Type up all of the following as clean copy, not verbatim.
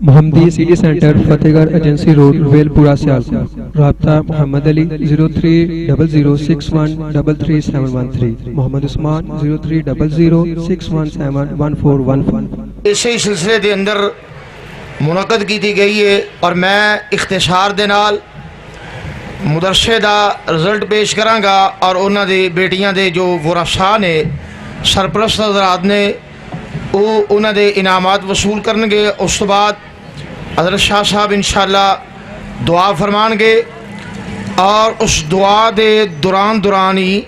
मोहम्मदी city centre Fatehgarh agency road Velpura Sialkot. राब्ता मोहम्मद अली 030061337113, मोहम्मद उस्मान 030061711415। इसी सिलसिले के अंदर मुनक़द की गई है और मैं इख्तिसार दे नाल मुदरसे का रिजल्ट पेश कराँगा और उन्होंने दे बेटियां दे जो वरासा ने सरप्रस्त हज़रात ने उन्होंने इनामात वसूल करनगे। उस तो बाद हज़रत शाह साहब इंशाअल्लाह दुआ फरमानगे और उस दुआ के दौरान ही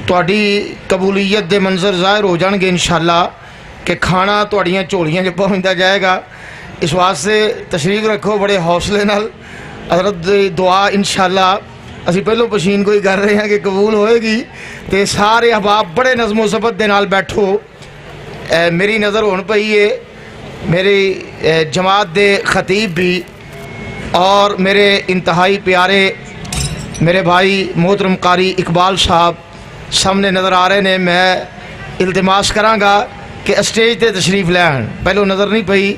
तुहाडी कबूलीयत के मंजर ज़ाहिर हो जाएंगे इंशाअल्लाह कि खाना तुहाड़ियां झोलियां च पहुँचता जाएगा। इस वास्ते तशरीफ रखो बड़े हौसले नाल। हज़रत दी दुआ इंशाअल्लाह असी पहलों पशीन कोई कर रहे हैं कि कबूल होएगी। तो सारे अहबाब बड़े नज़मो ज़बत दे नाल बैठो। मेरी नज़र होन पई है मेरी जमात दे खतीब भी और मेरे इंतहाई प्यारे मेरे भाई मोहतरम कारी इकबाल साहब सामने नज़र आ रहे ने। मैं इल्तिमास कराँगा कि स्टेज पर तशरीफ़ लैन, पहलों नज़र नहीं पई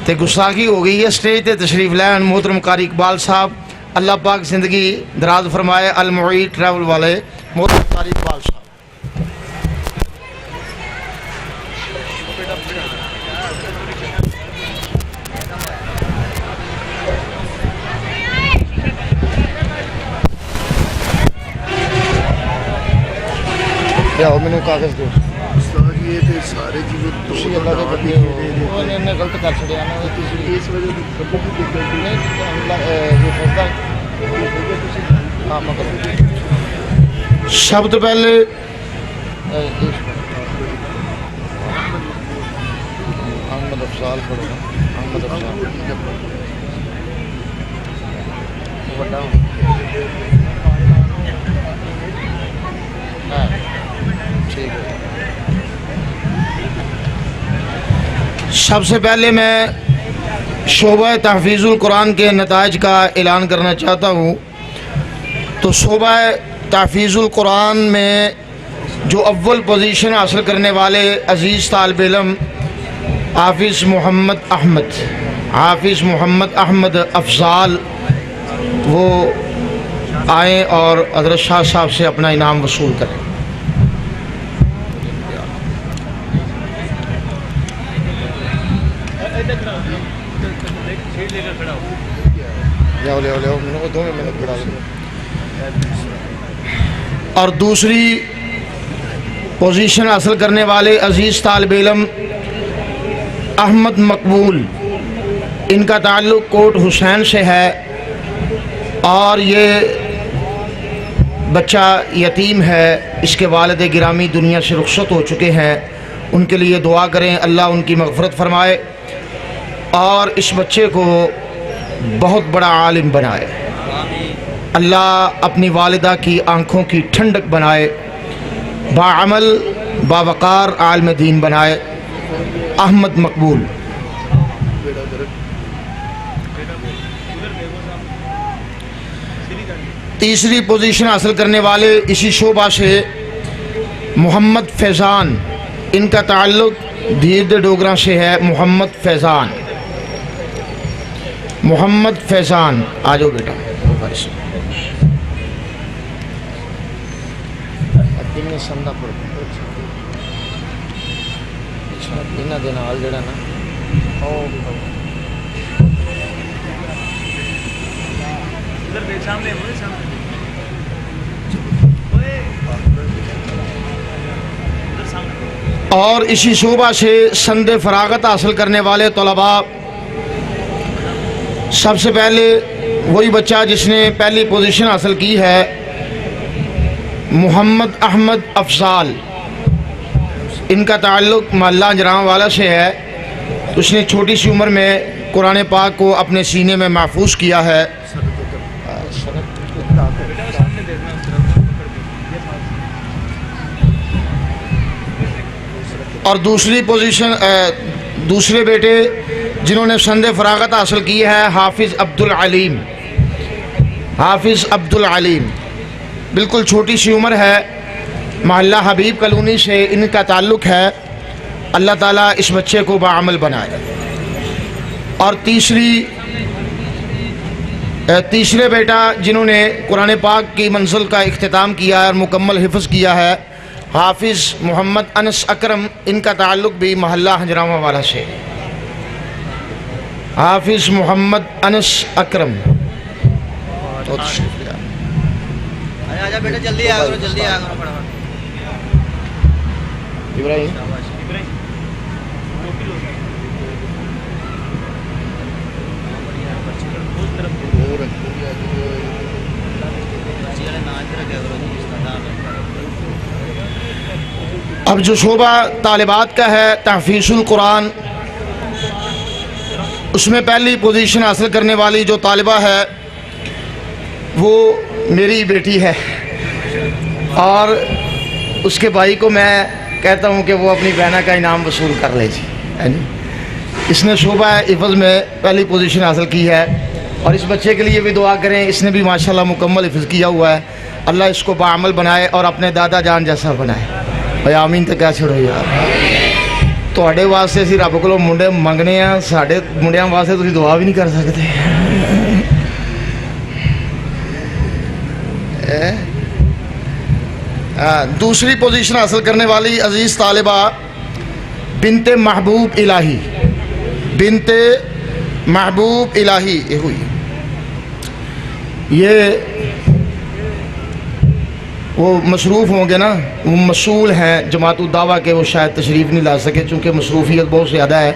तो गुस्साखी हो गई है। स्टेज पर तशरीफ़ लैन मोहतरम कारी इकबाल साहब, अल्लाह पाक ज़िंदगी दराज फरमाए। अल-मुईद ट्रैवल वाले मोहतरम कारी इकबाल साहब। आओ मैंने कागज दो ये थे सारे जी वो अल्लाह के बंदे हो इन्होंने गलत कर छड़िया ना इस वजह से कभी भी गलती नहीं ये फैसला हाँ मगर सब तो पहले अहमद अफजाल पढ़ो ना अहमद अफजाल बड़ा ठीक है। सबसे पहले मैं शोबा तहफ़ीज़ुल कुरान के नताइज का ऐलान करना चाहता हूँ। तो शोबा तहफ़ीज़ुल कुरान में जो अव्वल पोजीशन हासिल करने वाले अज़ीज़ तालिब इल्म हाफिज़ मोहम्मद अहमद अफजाल वो आएँ और हज़रत शाह साहब से अपना इनाम वसूल करें। और दूसरी पोजीशन हासिल करने वाले अज़ीज़ तालिब इल्म अहमद मकबूल, इनका ताल्लुक़ कोट हुसैन से है और ये बच्चा यतीम है। इसके वालिद गिरामी दुनिया से रुखसत हो चुके हैं। उनके लिए दुआ करें, अल्लाह उनकी मग़फ़िरत फरमाए और इस बच्चे को बहुत बड़ा आलिम बनाए। अल्लाह अपनी वालिदा की आँखों की ठंडक बनाए, बाअमल बावक़ार आलिम दीन बनाए। अहमद मकबूल। तीसरी पोजीशन हासिल करने वाले इसी शोबा से मोहम्मद फैज़ान, इनका ताल्लुक़ दीद डोगरा से है। मोहम्मद फैज़ान आ जाओ बेटा। और इसी शोबा से संदे फरागत हासिल करने वाले तलबा, सबसे पहले वही बच्चा जिसने पहली पोजीशन हासिल की है मोहम्मद अहमद अफजाल, इनका ताल्लुक़ महल्ला जरां वाला से है। उसने छोटी सी उम्र में कुरान पाक को अपने सीने में महफूज किया है। और दूसरी पोजीशन दूसरे बेटे जिन्होंने संदे फरागत हासिल की है हाफिज़ अब्दुल अलीम, बिल्कुल छोटी सी उम्र है, महल्ला हबीब कॉलोनी से इनका ताल्लुक़ है। अल्लाह ताला इस बच्चे को बाअमल बनाए। और तीसरे बेटा जिन्होंने कुरान पाक की मंजिल का इख्तिताम किया है और मुकम्मल हिफ्ज़ किया है, हाफिज़ मोहम्मद अनस अकरम। इनका ताल्लुक़ भी महल्ला हंजरामा वाला से। हाफिज़ मोहम्मद अनस अकरम। बहुत शुक्रिया। आजा बेटा, जल्दी आ करो, जल्दी आ करो फटाफट। इब्राहिम अब जो शोबा तालिबात का है तहफ़ीज़ुल कुरान, उसमें पहली पोजीशन हासिल करने वाली जो तालिबा है वो मेरी बेटी है, और उसके भाई को मैं कहता हूँ कि वो अपनी बहना का इनाम वसूल कर ले जी, है नी। इसने शोबा हिफ़्ज़ में पहली पोजीशन हासिल की है, और इस बच्चे के लिए भी दुआ करें। इसने भी माशाल्लाह मुकम्मल हिफ़्ज़ किया हुआ है। अल्लाह इसको बाअमल बनाए और अपने दादा जान जैसा बनाए। भाई आमीन तो क्या छोड़ो यार। ਤੁਹਾਡੇ ਵਾਸਤੇ ਅਸੀਂ ਰੱਬ ਕੋਲੋਂ ਮੁੰਡੇ ਮੰਗਨੇ ਆ, ਸਾਡੇ ਮੁੰਡਿਆਂ ਵਾਸਤੇ ਤੁਸੀਂ ਦੁਆ ਵੀ ਨਹੀਂ ਕਰ ਸਕਦੇ। दूसरी पोजीशन हासिल करने वाली अजीज़ तालिबा बिनते महबूब इलाही, बिनते महबूब इलाही ये हुई। ये वो मसरूफ़ होंगे ना, वो मसूल हैं जमातुल दावा के, वो शायद तशरीफ़ नहीं ला सके चूँकि मसरूफ़ियत बहुत ज़्यादा है,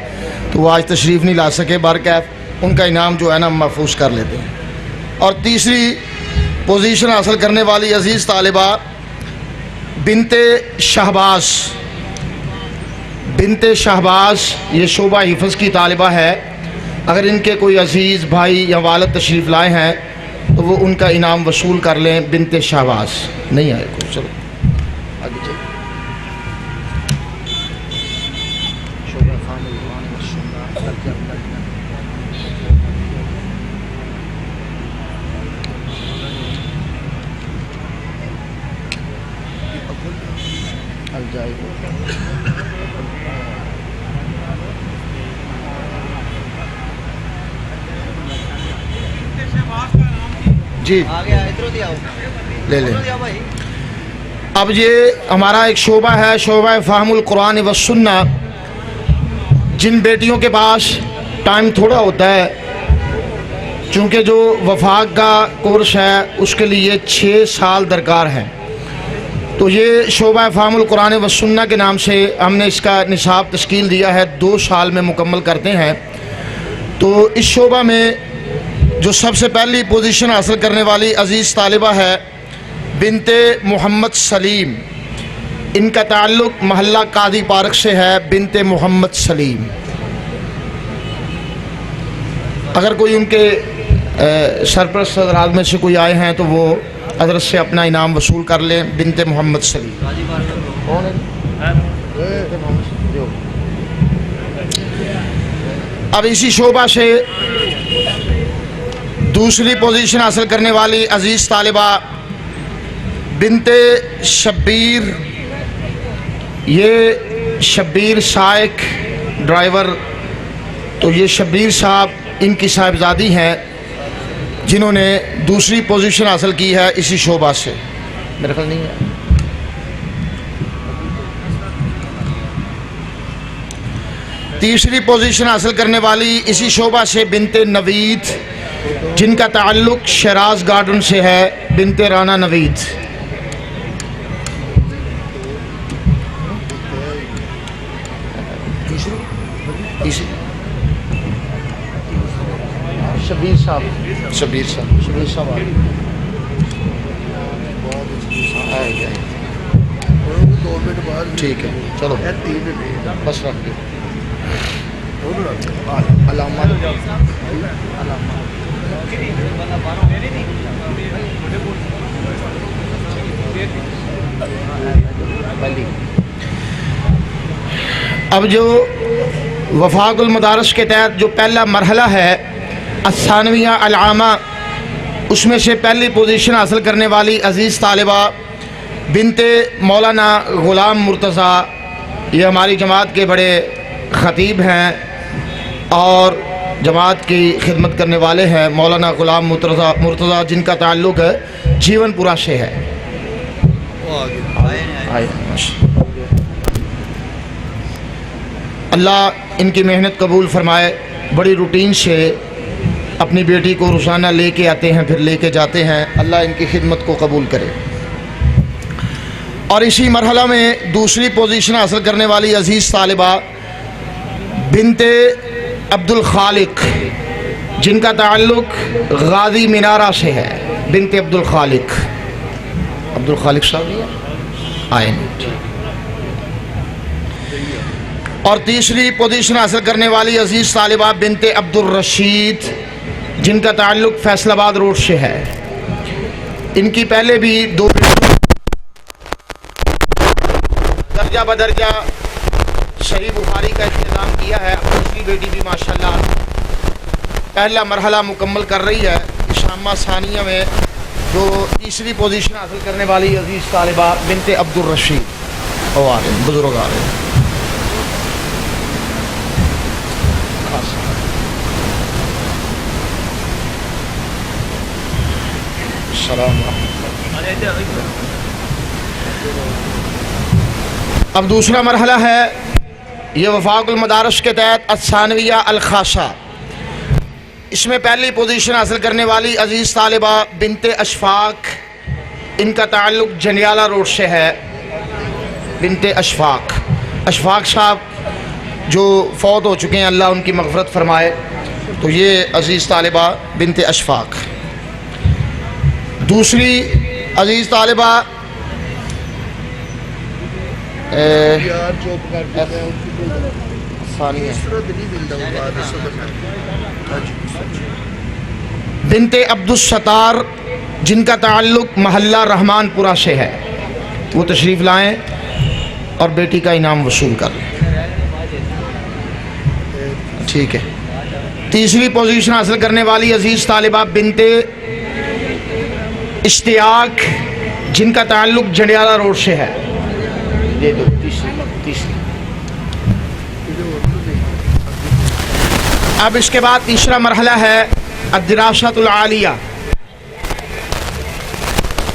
तो वो आज तशरीफ़ नहीं ला सके। बारकैफ उनका इनाम जो है ना महफूज कर लेते हैं। और तीसरी पोजीशन हासिल करने वाली अजीज़ तालिबा बिनते शहबाज, बिनते शहबाज ये शोबा हिफ़्ज़ की तालिबा है। अगर इनके कोई अजीज़ भाई या वालिद तशरीफ़ लाए हैं तो वो उनका इनाम वसूल कर लें। बिनते शहबाज नहीं आए को, चलो आगे चलो। जी आगे इधर दिया ले लें। भाई। अब ये हमारा एक शोबा है, शोबा फ़हमुल कुरान व सुन्ना। जिन बेटियों के पास टाइम थोड़ा होता है, चूँकि जो वफाक का कोर्स है उसके लिए 6 साल दरकार है, तो ये शोबा फ़हमुल कुरान व सुन्ना के नाम से हमने इसका निसाब तश्कील दिया है। 2 साल में मुकम्मल करते हैं। तो इस शोबा में जो सबसे पहली पोजीशन हासिल करने वाली अजीज़ तालिबा है बिनते मोहम्मद सलीम। इनका ताल्लुक़ महल्ला कादी पार्क से है। बिनते मोहम्मद सलीम। अगर कोई उनके सरपरस्त हज़रात में से कोई आए हैं तो वो हज़रत से अपना इनाम वसूल कर लें। बिनते मोहम्मद सलीम। अब इसी शोबा से दूसरी पोजीशन हासिल करने वाली अजीज़ तालिबा बिनते शब्बीर। ये शब्बीर साइक ड्राइवर, तो ये शब्बीर साहब इनकी साहिबजादी हैं जिन्होंने दूसरी पोजीशन हासिल की है इसी शोबा से। मेरे ख्याल नहीं है। तीसरी पोजीशन हासिल करने वाली इसी शोबा से बिनते नवीद, जिनका ताल्लुक़ शराज गार्डन से है। बिनते राना नवीद। शबीर साहब, शबीर साहब, शबीर साहब आए। 2 मिनट बाद ठीक है, चलो 3 मिनट बस रख दो। अब जो वफाकुल मदारस के तहत जो पहला मरहला है असानविया अल-आमा, उसमें से पहली पोजीशन हासिल करने वाली अजीज़ तालिबा बिनते मौलाना ग़ुलाम मुर्तज़ा। ये हमारी जमात के बड़े ख़तीब हैं और जमात की खिदमत करने वाले हैं मौलाना ग़ुलाम मुर्तज़ा, जिनका ताल्लुक़ है जीवनपुरा से है। वो आगे आए माशाअल्लाह। अल्लाह इनकी मेहनत कबूल फरमाए। बड़ी रूटीन से अपनी बेटी को रोज़ाना लेके आते हैं, फिर लेके जाते हैं। अल्लाह इनकी खिदमत को कबूल करे। और इसी मरहला में दूसरी पोजीशन हासिल करने वाली अज़ीज़ तालिबा बिनते अब्दुल खालिक, जिनका ताल्लुक़ गाज़ी मीनारा से है। बिनते अब्दुल खालिक साहब आए। और तीसरी पोजीशन हासिल करने वाली अज़ीज़ तालिबा बिनते अब्दुल रशीद, जिनका ताल्लुक़ फैसलाबाद रोड से है। इनकी पहले भी 2 दर्जा बदर्जा सही बुखारी का इंतज़ाम किया है। दूसरी बेटी भी माशाल्लाह पहला मरहला मुकम्मल कर रही है। शामा सानिया में जो तीसरी पोजीशन हासिल करने वाली अज़ीज़ तालिबा बिनते अब्दुल रशीद वो आ रहे हैं, बुज़ुर्ग आ रहे हैं। अब दूसरा मरहला है, ये वफाकुल मदारस के तहत असानविया अल खासा। इसमें पहली पोजीशन हासिल करने वाली अज़ीज़ तालिबा बिनते अशफाक, इनका ताल्लुक़ जंडियाला रोड से है। बिनते अशफाक साहब जो फ़ौत हो चुके हैं, अल्लाह उनकी मग़फ़रत फ़रमाए। तो ये अज़ीज़ तालिबा बिनते अशफाक। दूसरी अज़ीज़ तालिबा यार चुप कर देते हैं, उनकी कोई सानिया सूरत नहीं मिलता वो बात सदर में। हाँ जी। बिनते अब्दुल सत्तार, जिनका ताल्लुक़ महल्ला रहमानपुरा से है। वो तशरीफ़ लाएँ और बेटी का इनाम वसूल कर लें। ठीक है। तीसरी पोजीशन हासिल करने वाली अज़ीज़ तालिबा बिनते इश्तियाक, जिनका ताल्लुक़ जंडियाला रोड से है। ये दो तीसरी। अब इसके बाद तीसरा मरहला है अद-दिरासतुल आलिया।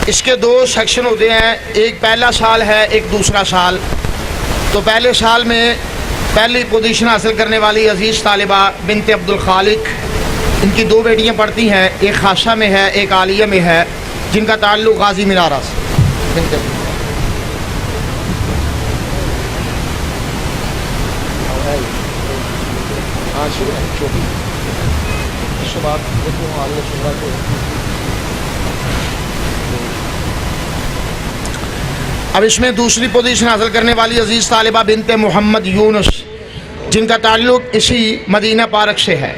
इसके 2 सेक्शन होते हैं, एक पहला साल है, एक दूसरा साल। तो पहले साल में पहली पोजीशन हासिल करने वाली अज़ीज़ तालिबा बिनते अब्दुल खालिक, इनकी 2 बेटियां पढ़ती हैं, एक खासा में है, एक आलिया में है, जिनका ताल्लुक़ गाज़ी मीनारा से। बिनते अब इसमें दूसरी पोजीशन हासिल करने वाली अज़ीज़ तालिबा बिनते मोहम्मद यूनुस, जिनका ताल्लुक़ इसी मदीना पार्क से है।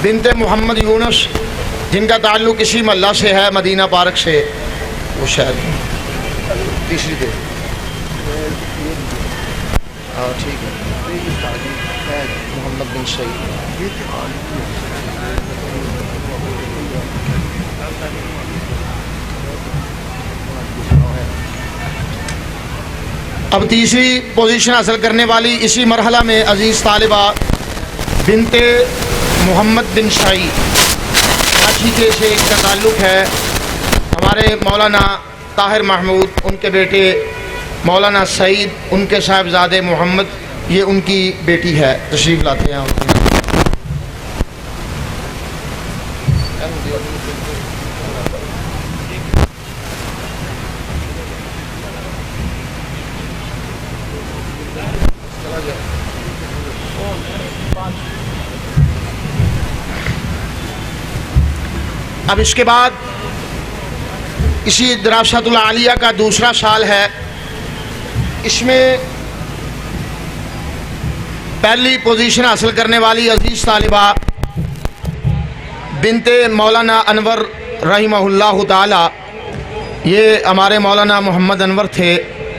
बिनते मोहम्मद यूनुस, जिनका ताल्लुक़ इसी महल्ला से है, मदीना पार्क से। वो शायद तीसरी दे। हाँ ठीक है। मोहम्मद बिन सईद। अब तीसरी पोजीशन हासिल करने वाली इसी मरहला में अज़ीज़ तालिबा बिनते मोहम्मद बिन शाही, कराची के से इसका ताल्लुक़ है। हमारे मौलाना ताहिर महमूद, उनके बेटे मौलाना सईद, उनके साहिबजादे मोहम्मद, ये उनकी बेटी है। तशरीफ़ लाते हैं उनके। अब इसके बाद इसी दरासतुल आलिया का दूसरा साल है। इसमें पहली पोजीशन हासिल करने वाली अज़ीज़ तालिबा बिनते मौलाना अनवर रहिमहुल्लाह ताला, ये हमारे मौलाना मोहम्मद अनवर थे,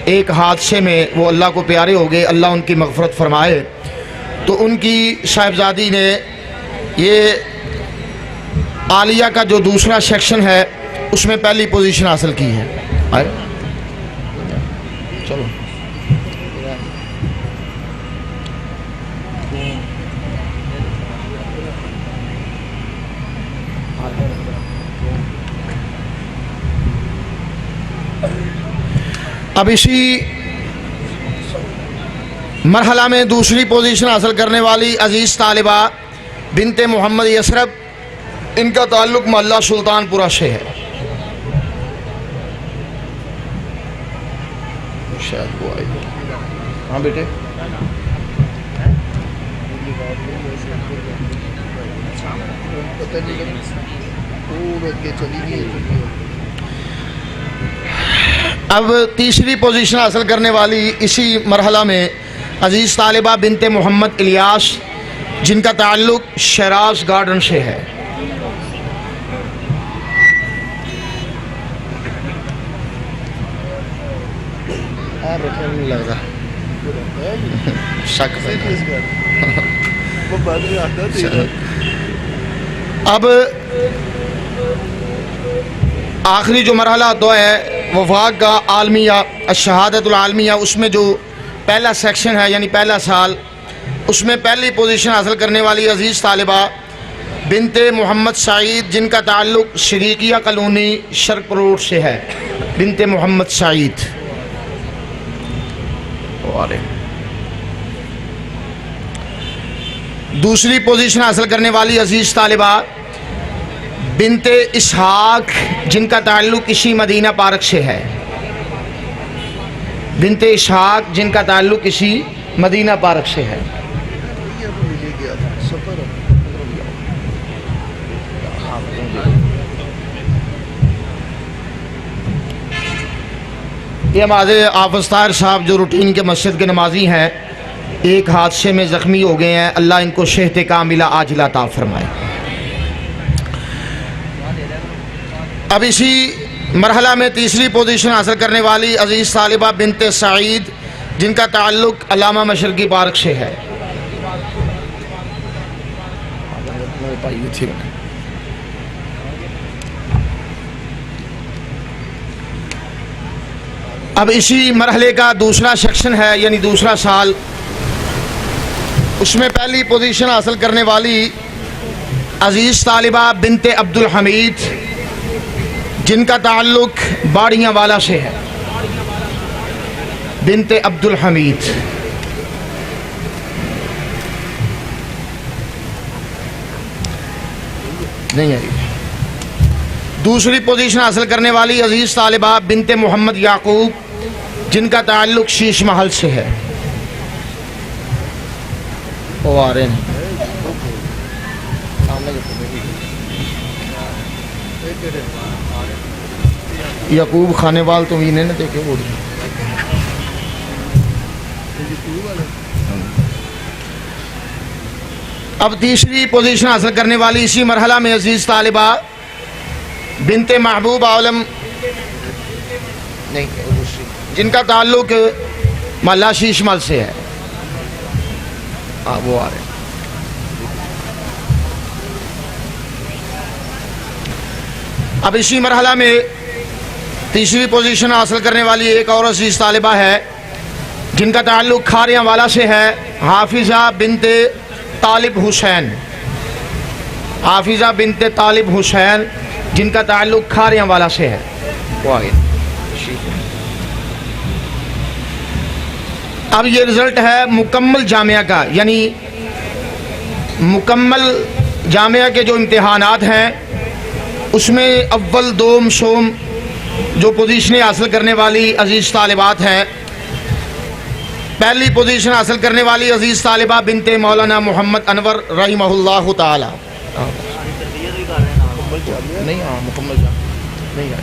एक हादसे में वो अल्लाह को प्यारे हो गए, अल्लाह उनकी मग़फ़रत फ़रमाए। तो उनकी साहिबजादी ने ये आलिया का जो दूसरा सेक्शन है उसमें पहली पोजीशन हासिल की है। आए चलो अब इसी मरहला में दूसरी पोजीशन हासिल करने वाली अजीज़ तालिबा बिनते मोहम्मद यसरब, इनका ताल्लुक़ मोहल्ला सुल्तानपुरा से है। शायद वो आई। हाँ बेटे, पता नहीं लगा, वो के चली गई। अब तीसरी पोजीशन हासिल करने वाली इसी मरहला में अजीज़ तालिबा बिनते मोहम्मद इलियास, जिनका ताल्लुक़ शराज गार्डन से है। नहीं लगता शक वो बाद में आता है। अब आखिरी जो मरहला तो है वफाक का आलमिया शहादतुल आलमिया, उसमें जो पहला सेक्शन है यानी पहला साल, उसमें पहली पोजीशन हासिल करने वाली अजीज़ तालिबा बिनते मोहम्मद सईद, जिनका ताल्लुक़ शरीकिया कॉलोनी शर्क रोड से है। बिनते मोहम्मद सईद। दूसरी पोजीशन हासिल करने वाली अजीज़ तालिबा बिनते इसहाक, जिनका ताल्लुक़ इसी मदीना पार्क से है। बिनते इसहाक, जिनका ताल्लुक़ इसी मदीना पार्क से है। ये हमारे हाफ़िज़ ताहिर साहब जो रूटीन के मस्जिद के नमाजी हैं, एक हादसे में ज़ख्मी हो गए हैं। अल्लाह इनको सेहत कामिला आजिला अता फरमाए। अब इसी मरहला में तीसरी पोजीशन हासिल करने वाली अजीज़ तालिबा बिनते सईद, जिनका ताल्लुक़ अल्लामा मशरकी पार्क से है। अब इसी मरहले का दूसरा सेक्शन है यानी दूसरा साल, उसमें पहली पोजीशन हासिल करने वाली अजीज़ तालिबा बिनते अब्दुल हमीद, जिनका ताल्लुक़ बाड़ियाँ वाला से है। बिनते अब्दुल हमीद। नहीं आई। दूसरी पोजीशन हासिल करने वाली अजीज़ तालिबा बिनते मोहम्मद याकूब, जिनका ताल्लुक़ शीश महल से है। वो आ रहे हैं याकूब खानेवाल, तुम इन्हें ना देखे वो। अब तीसरी पोजीशन हासिल करने वाली इसी मरहला में अजीज़ तालिबा बिनते महबूब आलम, नहीं, जिनका ताल्लुक़ मोहल्ला शीशमल से है। वो आ रहे हैं। अब इसी मरहला में तीसरी पोजीशन हासिल करने वाली एक और अजीज़ तालिबा है, जिनका ताल्लुक़ खारियाँ वाला से है। हाफिज़ा बिनते तालिब हुसैन। हाफिज़ा बिनते तालिब हुसैन, जिनका ताल्लुक़ खारियाँ वाला से है। वो आगे। अब ये रिज़ल्ट है मुकम्मल जामिया का, यानी मुकम्मल जामिया के जो इम्तिहानात हैं उसमें अव्वल दोम सोम जो पोजीशनें हासिल करने वाली अजीज़ तालिबात हैं। पहली पोजीशन हासिल करने वाली अजीज़ तालिबा बिनते मौलाना मोहम्मद अनवर रहिमहुल्लाह ताला। नहीं, हाँ मुकम्मल नहीं है।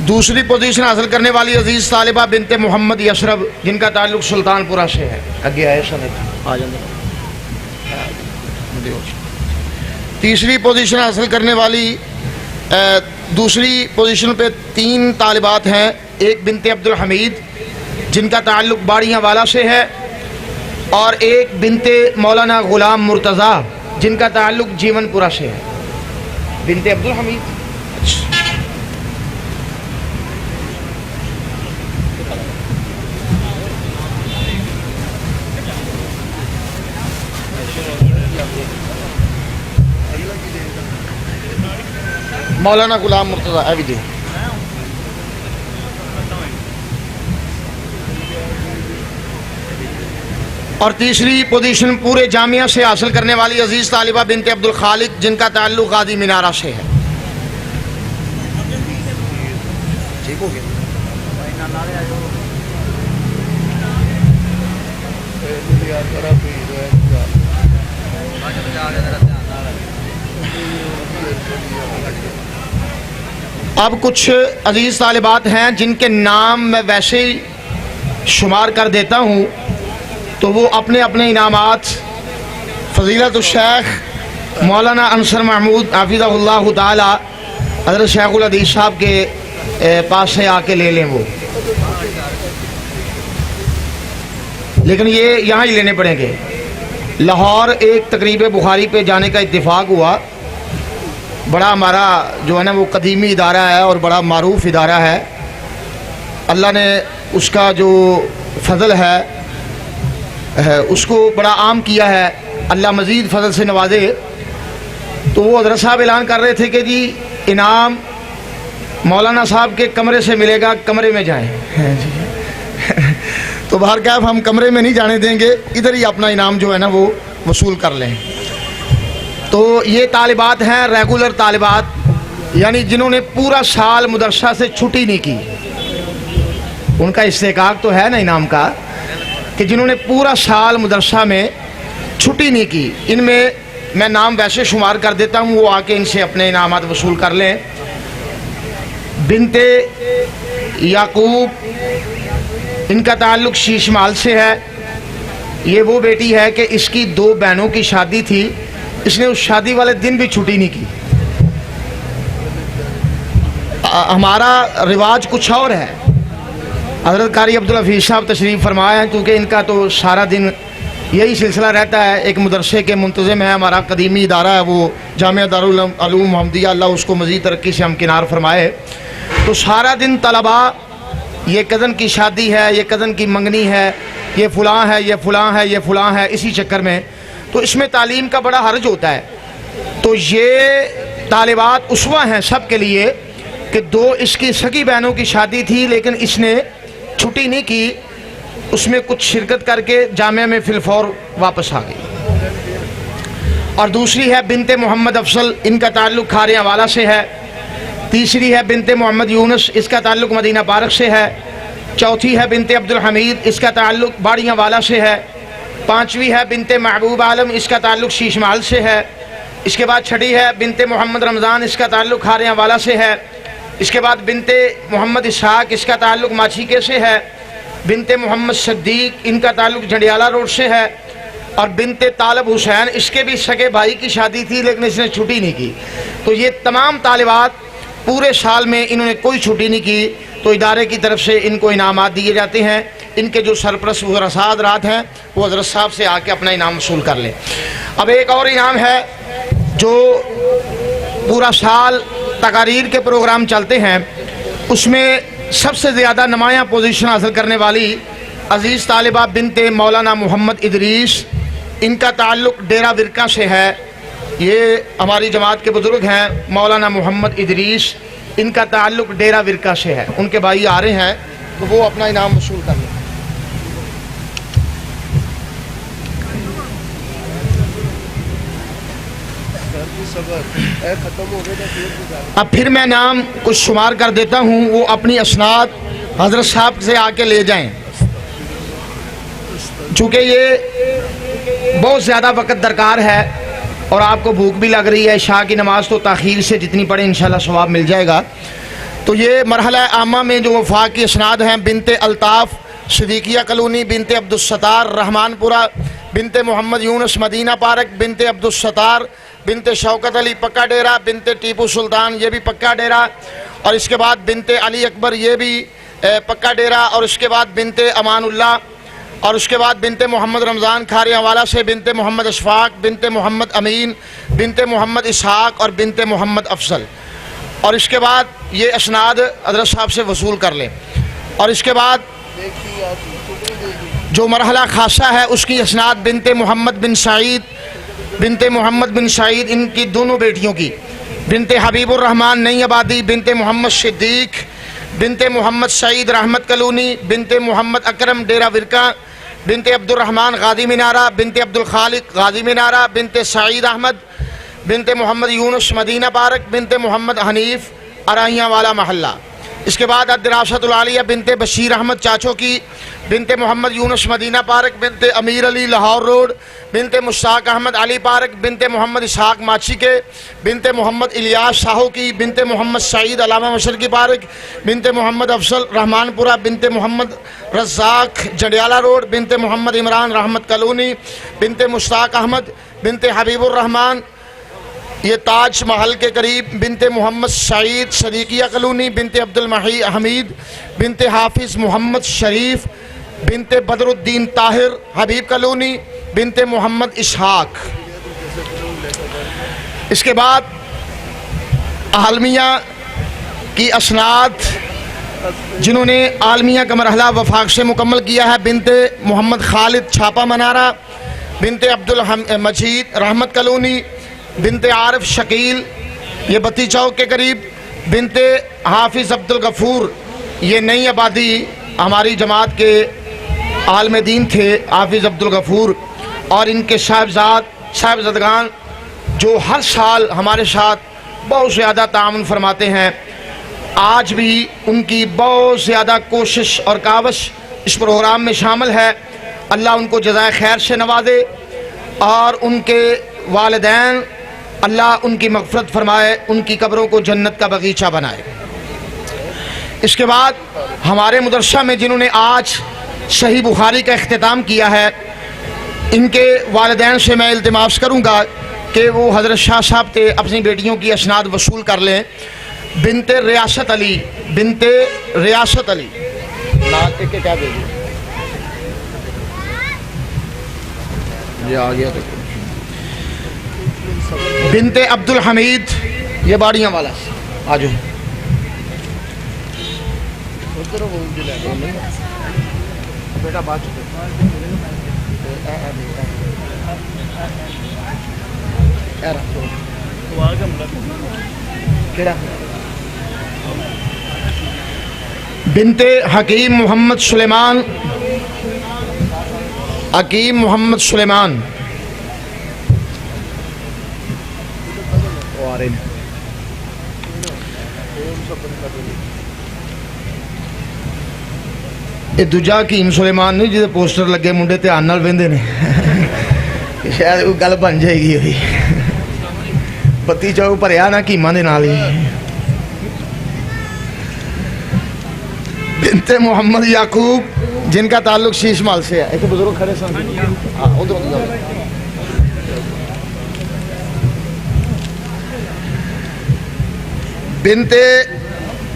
दूसरी पोजीशन हासिल करने वाली अजीज़ तालिबा बिनते मोहम्मद यसरब, जिनका ताल्लुक़ सुल्तानपुरा से है। आगे आए सनद आ जाए। तीसरी पोजीशन हासिल करने वाली दूसरी पोजीशन पे 3 तालिबात हैं। एक बिनते अब्दुल हमीद, जिनका ताल्लुक़ बाड़ियाँ वाला से है, और एक बिनते मौलाना ग़ुलाम मुर्तज़ा, जिनका ताल्लुक़ जीवनपुरा से है। बिनते अब्दुल हमीद। मौलाना गुलाम मुर्तज़ा अविदी। और तीसरी पोजीशन पूरे जामिया से हासिल करने वाली अजीज़ तालिबा बिनते अब्दुल खालिक, जिनका ताल्लुक़ गाजी मीनारा से है। ठीक हो गया। अब कुछ अजीज़ तालिबात हैं जिनके नाम मैं वैसे ही शुमार कर देता हूँ, तो वो अपने अपने इनामात फ़ज़ीलतुल शेख मौलाना अंसर महमूद हाफ़िज़हुल्लाह ताला हज़रत शेखुल हदीस साहब के पास से आके ले लें वो, लेकिन ये यहाँ ही लेने पड़ेंगे। लाहौर एक तकरीब बुखारी पे जाने का इत्तिफ़ाक हुआ। बड़ा हमारा जो है ना वो कदीमी इदारा है और बड़ा मारूफ इदारा है। अल्लाह ने उसका जो फ़ज़ल है उसको बड़ा आम किया है, अल्लाह मज़ीद फ़ज़ल से नवाजे। तो वो हज़रत साहब ऐलान कर रहे थे कि जी इनाम मौलाना साहब के कमरे से मिलेगा, कमरे में जाएं। तो बाहर क्या हम कमरे में नहीं जाने देंगे, इधर ही अपना इनाम जो है ना वो वसूल कर लें। तो ये तालिबात हैं रेगुलर तालिबात, यानी जिन्होंने पूरा साल मदरसा से छुट्टी नहीं की। उनका इस्तेकाक तो है ना इनाम का कि जिन्होंने पूरा साल मदरसा में छुट्टी नहीं की। इनमें मैं नाम वैसे शुमार कर देता हूँ, वो आके इनसे अपने इनामात वसूल कर लें। बिनते याकूब, इनका ताल्लुक़ शीशमाल से है। ये वो बेटी है कि इसकी 2 बहनों की शादी थी, इसने उस शादी वाले दिन भी छुट्टी नहीं की। हमारा रिवाज कुछ और है। हज़रत कारी अब्दुल हफीज़ साहब तशरीफ़ फरमाया हैं, क्योंकि इनका तो सारा दिन यही सिलसिला रहता है। एक मदरसे के मुंतज़िम है, हमारा कदीमी इदारा है वो जामिया दारुल उलूम मोहम्मदिया, अल्लाह उसको मज़ीद तरक्की से हमकिनार फरमाए। तो सारा दिन तलबा ये कज़न की शादी है, ये कज़न की मंगनी है, ये फ़लाँ है, ये फ़लाँ है, ये फ़लाँ है, इसी चक्कर में तो इसमें तालीम का बड़ा हर्ज होता है। तो ये तालिबात उसवा हैं सब के लिए कि 2 इसकी सगी बहनों की शादी थी, लेकिन इसने छुट्टी नहीं की, उसमें कुछ शिरकत करके जामिया में फिलफौर वापस आ गई। और दूसरी है बिनते मोहम्मद अफसल, इनका ताल्लुक़ खारियावाला से है। तीसरी है बिनते मोहम्मद यूनुस, इसका ताल्लुक़ मदीना पार्क से है। चौथी है बिनते अब्दुल हमीद, इसका ताल्लुक़ बाड़ियाँ वाला से है। 5वीं है बिनते महबूब आलम, इसका ताल्लुक़ शीशमाल से है। इसके बाद 6ठी है बिनते मोहम्मद रमज़ान, इसका ताल्लुक़ खारियावाला से है। इसके बाद बिनते मोहम्मद इसहाक, इसका ताल्लुक़ माछीके से है। बिनते मोहम्मद सद्दीक, इनका ताल्लुक़ जंडियाला रोड से है। और बिनते तालब हुसैन, इसके भी सगे भाई की शादी थी, लेकिन इसने छुट्टी नहीं की। तो ये तमाम तालिबात पूरे साल में इन्होंने कोई छुट्टी नहीं की, तो इदारे की तरफ से इनको इनामात दिए जाते हैं। इनके जो सरप्रस्त वज़रात रात हैं वो हज़रत साहब से आके अपना इनाम वसूल कर लें। अब एक और इनाम है जो पूरा साल तकारीर के प्रोग्राम चलते हैं, उसमें सबसे ज़्यादा नुमायाँ पोजीशन हासिल करने वाली अज़ीज़ तालिबा बिनते मौलाना मोहम्मद इदरीस, इनका ताल्लुक़ डेरा विरका से है। ये हमारी जमात के बुज़ुर्ग हैं मौलाना मोहम्मद इदरीस, इनका ताल्लुक़ डेरा विरका से है। उनके भाई आ रहे हैं तो वो अपना इनाम वसूल कर लें। अब फिर मैं नाम कुछ शुमार कर देता हूँ, वो अपनी असनाद हज़रत साहब से आके ले जाएं। चूँकि ये बहुत ज़्यादा वक़्त दरकार है और आपको भूख भी लग रही है, शाह की नमाज़ तो ताख़ीर से जितनी पढ़े इंशाल्लाह सवाब मिल जाएगा। तो ये मरहला आमा में जो वफ़ा की असनाद हैं, बिनते अल्ताफ़ सिद्दीकिया कॉलोनी, बिनते अब्दुस्सत्तार रहमानपुरा, बिनते मोहम्मद यूनुस मदीना पार्क, बिनते अब्दुस्सत्तार, बिनते शौकत अली पक्का डेरा, बिनते टीपू सुल्तान ये भी पक्का डेरा, और इसके बाद बिनते अली अकबर ये भी पक्का डेरा, और इसके बाद बिनते अमानुल्लाह और उसके बाद बिनते मोहम्मद रमज़ान खारियावाला से बिनते मोहम्मद अशफाक, बिनते मोहम्मद अमीन, बिनते मोहम्मद इसहाक और बिनते मोहम्मद अफजल। और इसके बाद ये असनाद हज़रत साहब से वसूल कर लें। और इसके बाद जो मरहला खासा है उसकी असनाद बिनते मोहम्मद बिन सईद, बिनते मोहम्मद बिन सईद, इनकी दोनों बेटियों की, बिनते हबीबुर रहमान नई आबादी, बिनते मोहम्मद सिद्दीक, बिनते मोहम्मद सईद रहमत कलूनी, बिनते मोहम्मद अकरम डेरा विरका, बिनते अब्दुल रहमान गाजी मीनारा, बिनते अब्दुल खालिक गाजी मीनारा, बिनते सईद अहमद, बिनते मोहम्मद यूनुस मदीना पार्क, बिनते मोहम्मद हनीफ अराइयाँ वाला महल्ला। इसके बाद अदरासतुल आलिया बिनते बशीर अहमद चाचो की, बिनते मोहम्मद यूनुस मदीना पार्क, बिनते अमीर अली लाहौर रोड, बिनते मुश्ताक अहमद अली पार्क, बिनते मोहम्मद इसहाक माची के, बिनते मोहम्मद इलियास साहो की, बिनते मोहम्मद सईद अलामा मशरकी पार्क, बिनते मोहम्मद अफसल रहमानपुरा, बिनते मोहम्मद रज़ाक जंडियाला रोड, बिनते मोहम्मद इमरान रहमत कलोनी, बिनते मुश्ताक अहमद, बिनते हबीबुर रहमान ये ताज महल के करीब, बिनते मोहम्मद सईद सदीकिया कलोनी, बिनते अब्दुल मही हमीद, बिनते हाफिज़ मोहम्मद शरीफ, बिनते बदरुद्दीन ताहिर हबीब कलोनी, बिनते मोहम्मद इसहाक। इसके बाद आलमिया की असनाद जिन्होंने आलमिया का मरहला वफाक से मुकम्मल किया है, बिनते मोहम्मद खालिद छापा मनारा, बिनते अब्दुल मजीद रहमत कलोनी, बिनते आरिफ शकील ये बत्ती चौक के करीब, बिनते हाफिज़ अब्दुल गफूर ये नई आबादी हमारी जमात के आलम दीन थे हाफिज़ अब्दुल गफूर, और इनके साहिबजादगान जो हर साल हमारे साथ बहुत ज़्यादा ताउन फरमाते हैं। आज भी उनकी बहुत ज़्यादा कोशिश और कावश इस प्रोग्राम में शामिल है। अल्लाह उनको जज़ाए खैर से नवाजे और उनके वालिदैन अल्लाह उनकी मग़फ़िरत फ़रमाए, उनकी कब्रों को जन्नत का बगीचा बनाए। इसके बाद हमारे मदरसा में जिन्होंने आज सही बुखारी का इख्तिताम किया है, इनके वालिदैन से मैं इल्तिमास करूँगा कि वो हज़रत शाह साहब थे अपनी बेटियों की असनाद वसूल कर लें। बिनते रियासत अली, बिनते रियासत अली नाल एक क्या दे ये आ गया तो बिनते अब्दुल हमीद ये बाड़ियाँ वाला आज बेटा बात बिनते हकीम मोहम्मद सुलेमान, हकीम मोहम्मद सुलेमान ये दूजा हकीम सुलेमान नहीं जिसे पोस्टर लगे मुंडे ध्यान नाल वेंदे ने शायद कोई गल बन जाएगी। हुई बत्ती चौक भरिया ना हकीमां दे नाल ही। बिनते मोहम्मद याकूब जिनका ताल्लुक शीश माल से है। एक बुजुर्ग खड़े सन उधर बिनते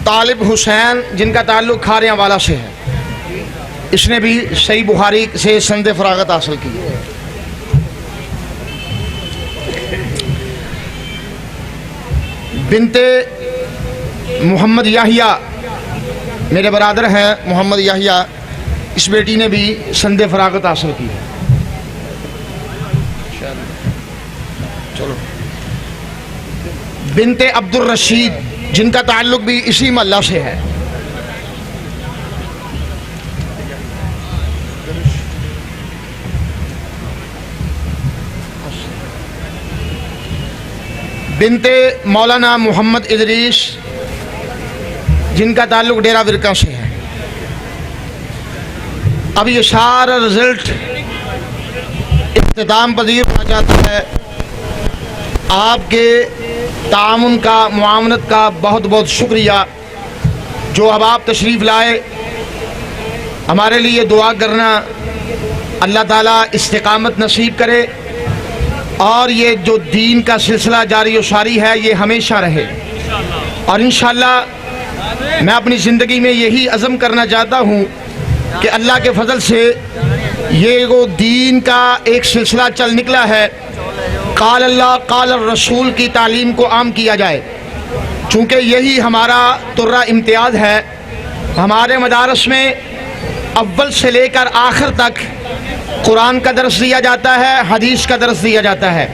तालिब हुसैन जिनका ताल्लुक खारियावाला से है, इसने भी सही बुखारी से संद फरागत हासिल की। बिनते मोहम्मद याहिया मेरे बरादर हैं मोहम्मद याहिया, इस बेटी ने भी संद फरागत हासिल की। चलो बिनते अब्दुल रशीद जिनका ताल्लुक भी इसी महल्ला से है। बिनते मौलाना मोहम्मद इदरीस जिनका ताल्लुक डेरा विरका से है। अब ये सारा रिजल्ट इख्तिताम पजीर आ जाता है। आपके तामुन का, मुआवनत का बहुत बहुत शुक्रिया। जो अब आप तशरीफ़ लाए, हमारे लिए दुआ करना, अल्लाह ताला इस्तिकामत नसीब करे और ये जो दीन का सिलसिला जारी और सारी है ये हमेशा रहे। और इंशाअल्लाह मैं अपनी ज़िंदगी में यही अज़म करना चाहता हूँ कि अल्लाह के फजल से ये वो दीन का एक सिलसिला चल निकला है, काल अल्लाह काल रसूल की तालीम को आम किया जाए। चूँकि यही हमारा तुर्रा इम्तियाज़ है। हमारे मदारस में अव्वल से लेकर आखिर तक कुरान का दर्स दिया जाता है, हदीस का दर्स दिया जाता है,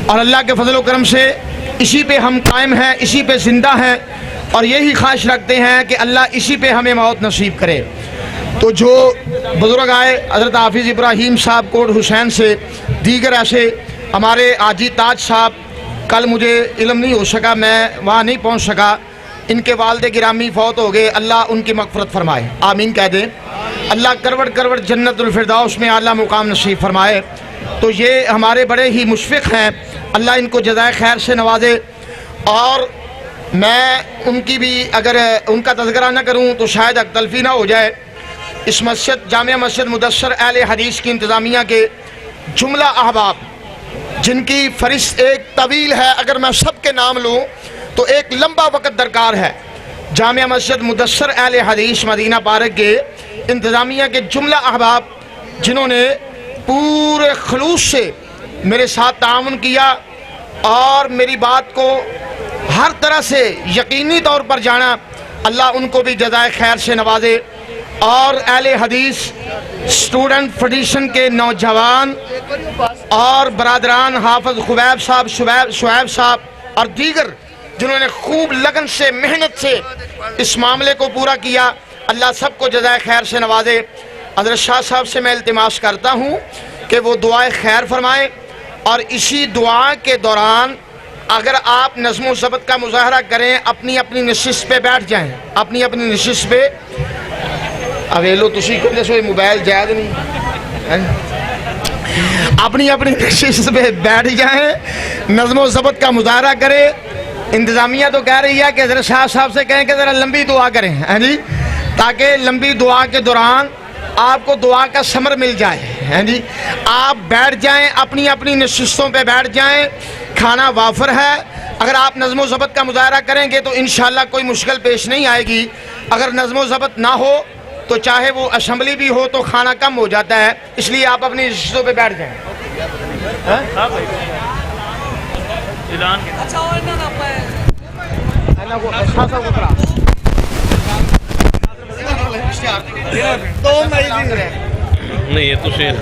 और अल्लाह के फजल व करम से इसी पे हम कायम हैं, इसी पे ज़िंदा हैं, और यही ख्वाहिश रखते हैं कि अल्लाह इसी पे हमें मौत नसीब करे। तो जो बुज़ुर्ग आए हज़रत हाफिज़ इब्राहीम साहब कोट हुसैन से, दीगर ऐसे हमारे आजी ताज साहब, कल मुझे इल्म नहीं हो सका, मैं वहाँ नहीं पहुँच सका, इनके वालिद गिरामी फौत हो गए, अल्लाह उनकी मग़फ़िरत फरमाए, आमीन कह दें। अल्लाह करवट करवट जन्नतुल फिरदौस में आला मुकाम नसीब फरमाए। तो ये हमारे बड़े ही मुशफ़िक़ हैं, अल्लाह इनको जज़ाए खैर से नवाजे। और मैं उनकी भी अगर उनका तज़किरा न करूँ तो शायद अकतलफ़ी ना हो जाए। इस मस्जिद जामिया मस्जिद मुदस्सर अहले हदीस की इंतज़ामिया के जुमला अहबाब, जिनकी फ़रिस्त एक तवील है, अगर मैं सब के नाम लूँ तो एक लंबा वक़्त दरकार है। जामिया मस्जिद मुदस्सर अहले हदीस मदीना पार्क के इंतज़ामिया के जुमला अहबाब, जिन्होंने पूरे खलूस से मेरे साथ ताउन किया और मेरी बात को हर तरह से यकीनी तौर पर जाना, अल्लाह उनको भी जज़ाए खैर से नवाजे। और अहले हदीस स्टूडेंट फेडरेशन के नौजवान और बरादरान हाफिज़ खुबैब साहब, शुएब साहब और दीगर, जिन्होंने खूब लगन से मेहनत से इस मामले को पूरा किया, अल्लाह सबको जज़ाए खैर से नवाजे। हज़रत शाह साहब से मैं इल्तिमास करता हूँ कि वो दुआए खैर फरमाएँ, और इसी दुआ के दौरान अगर आप नज़्म व ज़ब्त का मुज़ाहरा करें, अपनी अपनी नशिस्त पे बैठ जाएं, अपनी अपनी नशिस्त पे। अवेलो तुसी को दसो मोबाइल जायद नहीं है, अपनी अपनी नशिस्त पे बैठ जाएं, नज़्म व ज़ब्त का मुज़ाहरा करें। इंतज़ामिया तो कह रही है कि हज़रत शाह साहब से कहें कि ज़रा लंबी दुआ करें, हैं जी, ताकि लंबी दुआ के दौरान आपको दुआ का समर मिल जाए, हैं जी। आप बैठ जाएं, अपनी अपनी नशिस्तों पे बैठ जाएं, खाना वाफर है। अगर आप नज़्म व ज़ब्त का मुज़ाहरा करेंगे तो इंशाअल्लाह कोई मुश्किल पेश नहीं आएगी। अगर नज़्म व ज़ब्त ना हो तो चाहे वो असम्बली भी हो तो खाना कम हो जाता है, इसलिए आप अपनी नशिस्तों पे बैठ जाएं। नहीं ये तो शायद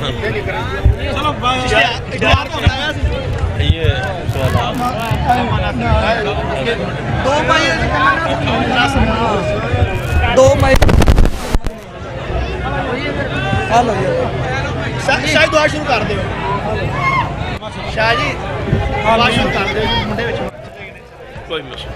दुआ शुरू कर दो शाह जी, दुआ शुरू कर दो मुंडे विच कोई मसला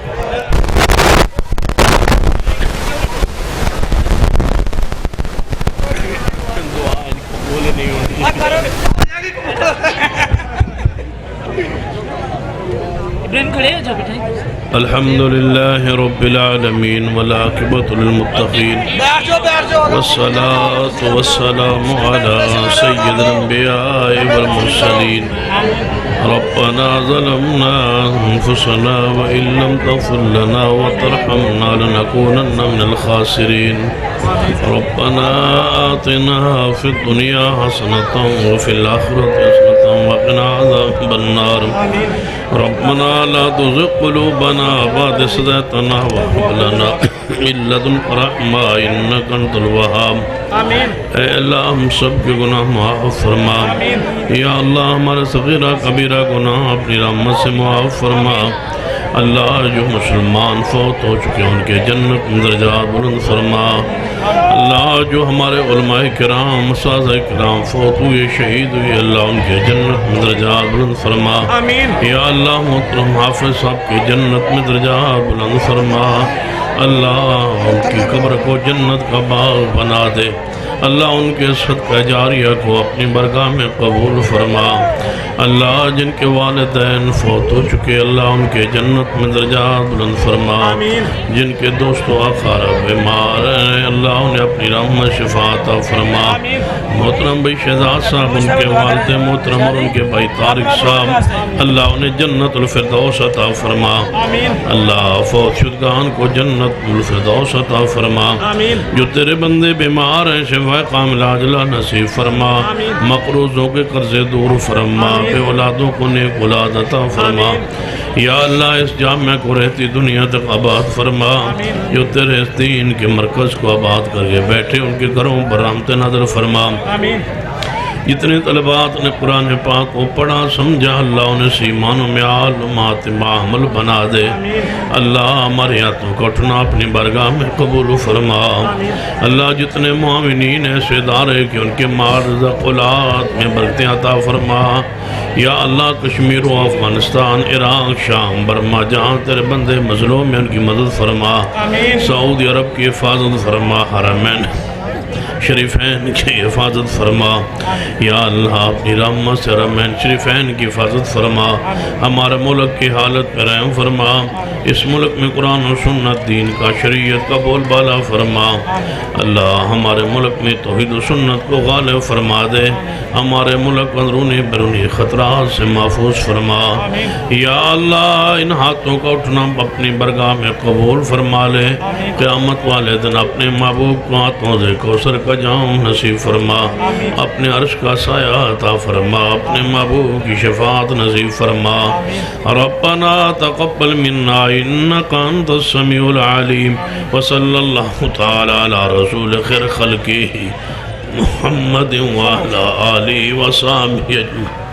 अल्हम्दुलिल्लाहि रब्बिल आलमीन वल आक़िबतु लिल मुत्तक़ीन वस्सलातु वस्सलामु अला सय्यिदिल अंबिया'i वल मुरसलीन रब्बना ज़लमना अनफुसना व इल्लम तग़फ़िर लना व तरहमना लनकूनन्ना मिनल ख़ासिरीन रब्बना आतिना फ़िद दुनिया हसनतन व फ़िल आख़िरति हसनतन व क़िना अज़ाबन नार रब्बना ला तुज़िग़ क़ुलूबना बअद इज़ हदैतना व हब लना मिन लदुनका रहमा इन्नका अंतल वहाब। ऐ अल्लाह हम सब के गुनाह माफ़ फरमा। या अल्लाह हमारे सग़ीरा कबीरा गुनाह अपनी रहमत से माफ़ फरमा। अल्लाह जो मुसलमान फौत हो चुके हैं उनके जन्नत में दर्जात बुलंद फरमा। अल्लाह जो हमारे उलमाए किराम उस्ताज़ किराम फौत हुए शहीद हुए, अल्लाह उनके जन्नत में दर्जात बुलंद फरमा। या अल्लाह मोहतरम हाफिज़ साहब के जन्नत में दर्जात बुलंद फरमा। अल्लाह उनकी कब्र को जन्नत का बाग बना दे। अल्लाह उनके सदका जारिया को अपनी बरगाह में कबूल फरमा। अल्लाह जिनके वालिदैन फौत हो चुके, अल्लाह उनके जन्नत में दर्जात बुलंद फरमा। जिनके दोस्तों आखारा बीमार हैं, अल्लाह उन्हें अपनी रहमत शिफा अता फरमा। मोहतरम भाई शहजाद साहब, उनके वालिद मोहतरम और उनके भाई तारिक साहब, अल्लाह उन्हें जन्नतुल फिरदौस अता फरमा। अल्लाह फौत शुदगान को जन्नतुल फिरदौस अता फरमा। जो तेरे बंदे बीमार हैं व कामिल आजला नसीब फरमा, मकरूज़ों के कर्ज़े दूर फरमा, बे औलादों को नेक औलाद अता फरमा। या अल्लाह इस जामिया को रहती दुनिया तक आबाद फरमा, जो तेरे इस दीन के मरकज़ को आबाद करके बैठे उनके घरों पर रहमत नज़र फरमा। जितने तलबात ने कुरान पाक को पढ़ा समझा, अल्लाह उन्हें सीमानों में आलमात मामल बना दे। अल्लाह हमारे हाथों को उठना अपनी बरगाह में कबूल फरमा। अल्लाह जितने मुआमिनीन ऐसे दारे कि उनके माल औलाद में बरकतें अता फरमा। या अल्लाह कश्मीर व अफ़गानिस्तान, इराक़, शाम, बर्मा जहाँ तेरे बंदे मज़लूम में उनकी मदद फरमा। सऊदी अरब की हिफाजत फरमा, हरमैन शरीफैन की हिफाजत फरमा। या अल्लाह अपनी रहमत से हरमैन शरीफैन की हिफाजत फरमा। हमारे मुल्क की हालत पर रहम फरमा। इस मुल्क में कुरान और सुन्नत दीन का शरीयत का बोलबाला फरमा। अल्लाह हमारे मुल्क में तौहीद और सुन्नत को गालिब फरमा दे। हमारे मुल्क अंदरूनी बैरूनी ख़तरात से महफूज फरमा। या अल्लाह इन हाथों का उठना अपनी बरगाह में कबूल फरमा ले। क़यामत वाले दिन अपने महबूब को हाथों से कौसर का जाम नसीब फरमा। अपने अर्श का साया अता फरमा। अपने महबूब की शफाअत नसीब फरमा। रब्बना तक़ब्बल मिन्ना इन्नका अंतस समीउल अलीम। व सल्लल्लाहु तआला अला रसूल खैर खल्क़िही मुहम्मद व अला आलिहि व सहबिही अजमईन।